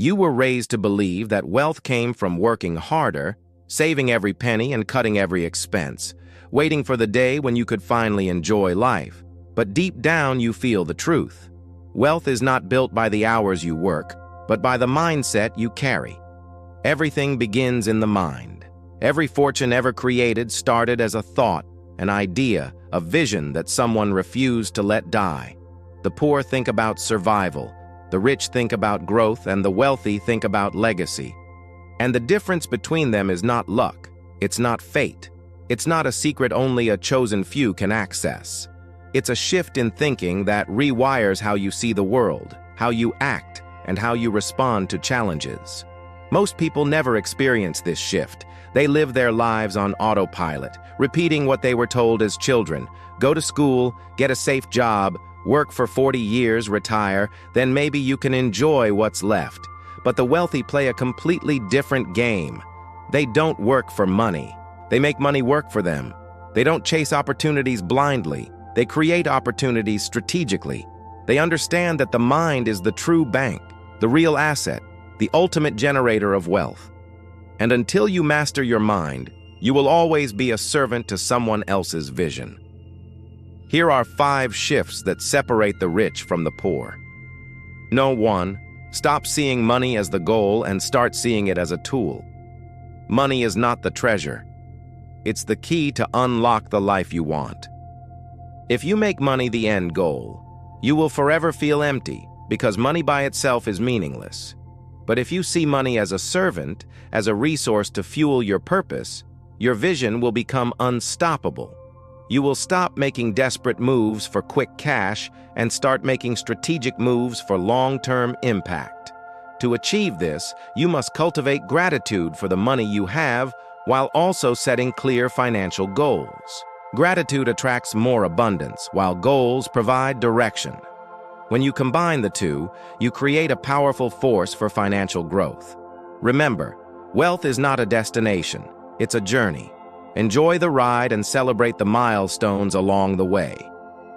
You were raised to believe that wealth came from working harder, saving every penny and cutting every expense, waiting for the day when you could finally enjoy life. But deep down you feel the truth. Wealth is not built by the hours you work, but by the mindset you carry. Everything begins in the mind. Every fortune ever created started as a thought, an idea, a vision that someone refused to let die. The poor think about survival, the rich think about growth, and the wealthy think about legacy. And the difference between them is not luck, it's not fate, it's not a secret only a chosen few can access. It's a shift in thinking that rewires how you see the world, how you act, and how you respond to challenges. Most people never experience this shift. They live their lives on autopilot, repeating what they were told as children. Go to school, get a safe job, work for 40 years, retire, then maybe you can enjoy what's left. But the wealthy play a completely different game. They don't work for money. They make money work for them. They don't chase opportunities blindly. They create opportunities strategically. They understand that the mind is the true bank, the real asset, the ultimate generator of wealth. And until you master your mind, you will always be a servant to someone else's vision. Here are 5 shifts that separate the rich from the poor. No. 1. Stop seeing money as the goal and start seeing it as a tool. Money is not the treasure. It's the key to unlock the life you want. If you make money the end goal, you will forever feel empty because money by itself is meaningless. But if you see money as a servant, as a resource to fuel your purpose, your vision will become unstoppable. You will stop making desperate moves for quick cash and start making strategic moves for long-term impact. To achieve this, you must cultivate gratitude for the money you have while also setting clear financial goals. Gratitude attracts more abundance, while goals provide direction. When you combine the two, you create a powerful force for financial growth. Remember, wealth is not a destination, it's a journey. Enjoy the ride and celebrate the milestones along the way.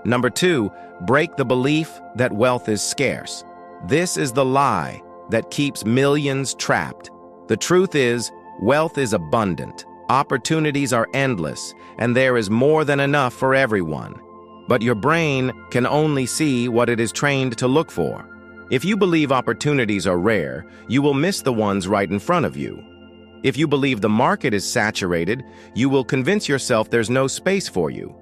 Number 2, break the belief that wealth is scarce. This is the lie that keeps millions trapped. The truth is, wealth is abundant, opportunities are endless, and there is more than enough for everyone. But your brain can only see what it is trained to look for. If you believe opportunities are rare, you will miss the ones right in front of you. If you believe the market is saturated, you will convince yourself there's no space for you.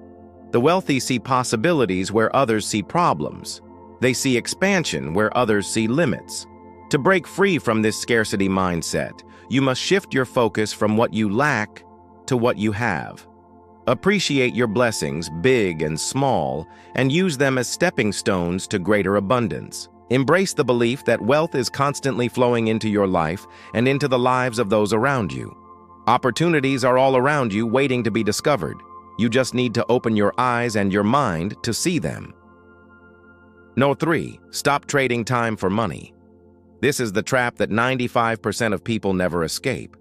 The wealthy see possibilities where others see problems. They see expansion where others see limits. To break free from this scarcity mindset, you must shift your focus from what you lack to what you have. Appreciate your blessings, big and small, and use them as stepping stones to greater abundance. Embrace the belief that wealth is constantly flowing into your life and into the lives of those around you. Opportunities are all around you waiting to be discovered. You just need to open your eyes and your mind to see them. No. 3. Stop trading time for money. This is the trap that 95% of people never escape.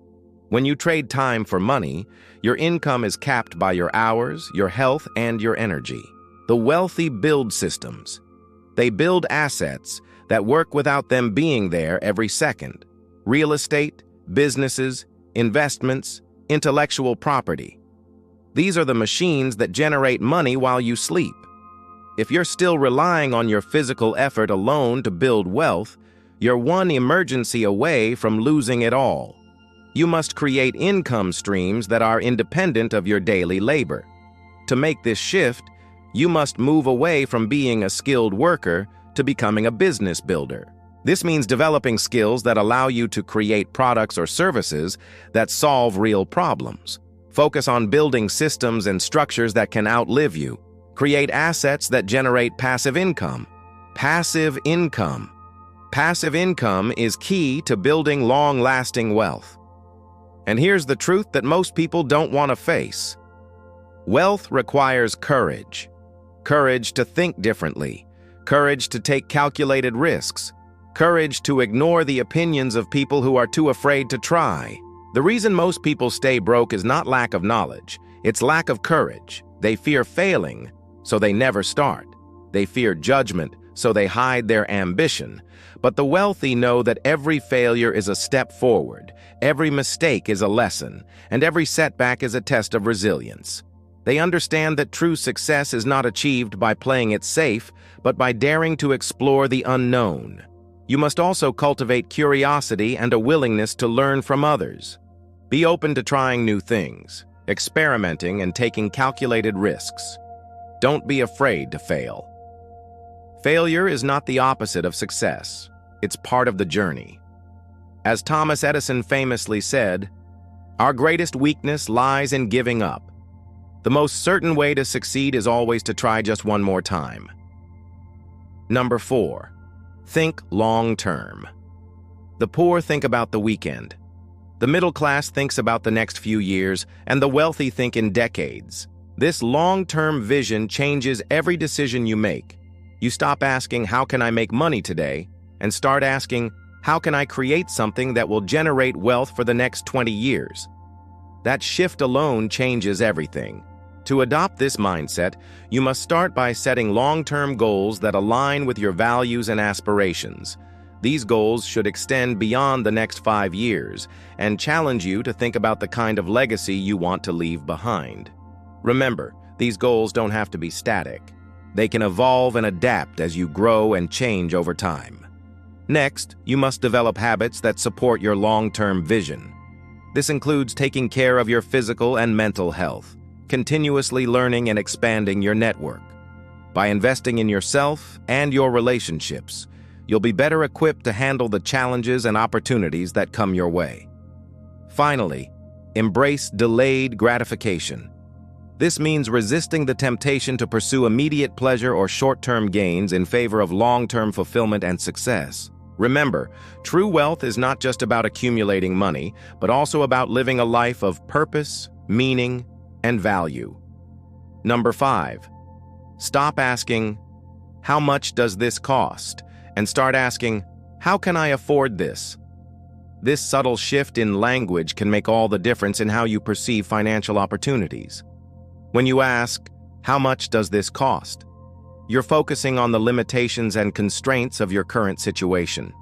When you trade time for money, your income is capped by your hours, your health, and your energy. The wealthy build systems. They build assets that work without them being there every second. Real estate, businesses, investments, intellectual property. These are the machines that generate money while you sleep. If you're still relying on your physical effort alone to build wealth, you're one emergency away from losing it all. You must create income streams that are independent of your daily labor. To make this shift, you must move away from being a skilled worker to becoming a business builder. This means developing skills that allow you to create products or services that solve real problems. Focus on building systems and structures that can outlive you. Create assets that generate passive income. Passive income. Passive income is key to building long-lasting wealth. And here's the truth that most people don't want to face. Wealth requires courage. Courage to think differently. Courage to take calculated risks. Courage to ignore the opinions of people who are too afraid to try. The reason most people stay broke is not lack of knowledge, it's lack of courage. They fear failing, so they never start. They fear judgment, so they hide their ambition. But the wealthy know that every failure is a step forward, every mistake is a lesson, and every setback is a test of resilience. They understand that true success is not achieved by playing it safe, but by daring to explore the unknown. You must also cultivate curiosity and a willingness to learn from others. Be open to trying new things, experimenting, and taking calculated risks. Don't be afraid to fail. Failure is not the opposite of success. It's part of the journey. As Thomas Edison famously said, "Our greatest weakness lies in giving up. The most certain way to succeed is always to try just one more time." Number 4. Think long-term. The poor think about the weekend. The middle class thinks about the next few years, and the wealthy think in decades. This long-term vision changes every decision you make. You stop asking, "How can I make money today?" and start asking, "How can I create something that will generate wealth for the next 20 years?" That shift alone changes everything. To adopt this mindset, you must start by setting long-term goals that align with your values and aspirations. These goals should extend beyond the next 5 years and challenge you to think about the kind of legacy you want to leave behind. Remember, these goals don't have to be static. They can evolve and adapt as you grow and change over time. Next, you must develop habits that support your long-term vision. This includes taking care of your physical and mental health, continuously learning and expanding your network. By investing in yourself and your relationships, you'll be better equipped to handle the challenges and opportunities that come your way. Finally, embrace delayed gratification. This means resisting the temptation to pursue immediate pleasure or short-term gains in favor of long-term fulfillment and success. Remember, true wealth is not just about accumulating money, but also about living a life of purpose, meaning, and value. Number 5. Stop asking, "How much does this cost?" and start asking, "How can I afford this?" This subtle shift in language can make all the difference in how you perceive financial opportunities. When you ask, "How much does this cost?" you're focusing on the limitations and constraints of your current situation.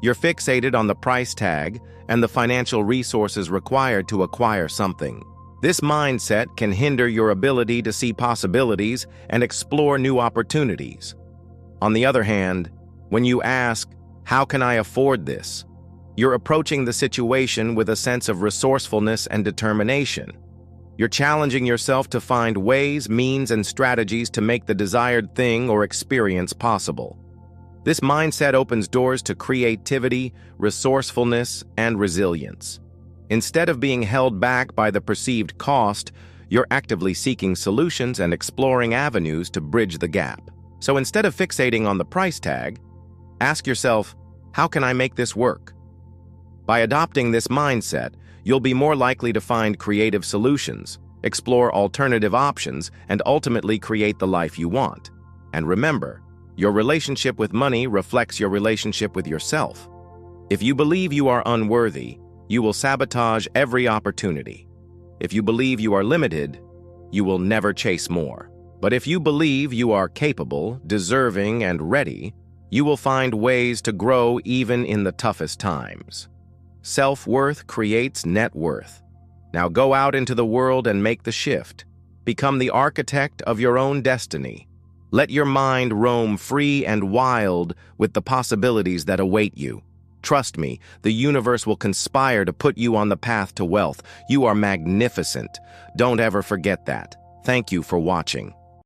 You're fixated on the price tag and the financial resources required to acquire something. This mindset can hinder your ability to see possibilities and explore new opportunities. On the other hand, when you ask, "How can I afford this?" you're approaching the situation with a sense of resourcefulness and determination. You're challenging yourself to find ways, means, and strategies to make the desired thing or experience possible. This mindset opens doors to creativity, resourcefulness, and resilience. Instead of being held back by the perceived cost, you're actively seeking solutions and exploring avenues to bridge the gap. So instead of fixating on the price tag, ask yourself, "How can I make this work?" By adopting this mindset, you'll be more likely to find creative solutions, explore alternative options, and ultimately create the life you want. And remember, your relationship with money reflects your relationship with yourself. If you believe you are unworthy, you will sabotage every opportunity. If you believe you are limited, you will never chase more. But if you believe you are capable, deserving, and ready, you will find ways to grow even in the toughest times. Self-worth creates net worth. Now go out into the world and make the shift. Become the architect of your own destiny. Let your mind roam free and wild with the possibilities that await you. Trust me, the universe will conspire to put you on the path to wealth. You are magnificent. Don't ever forget that. Thank you for watching.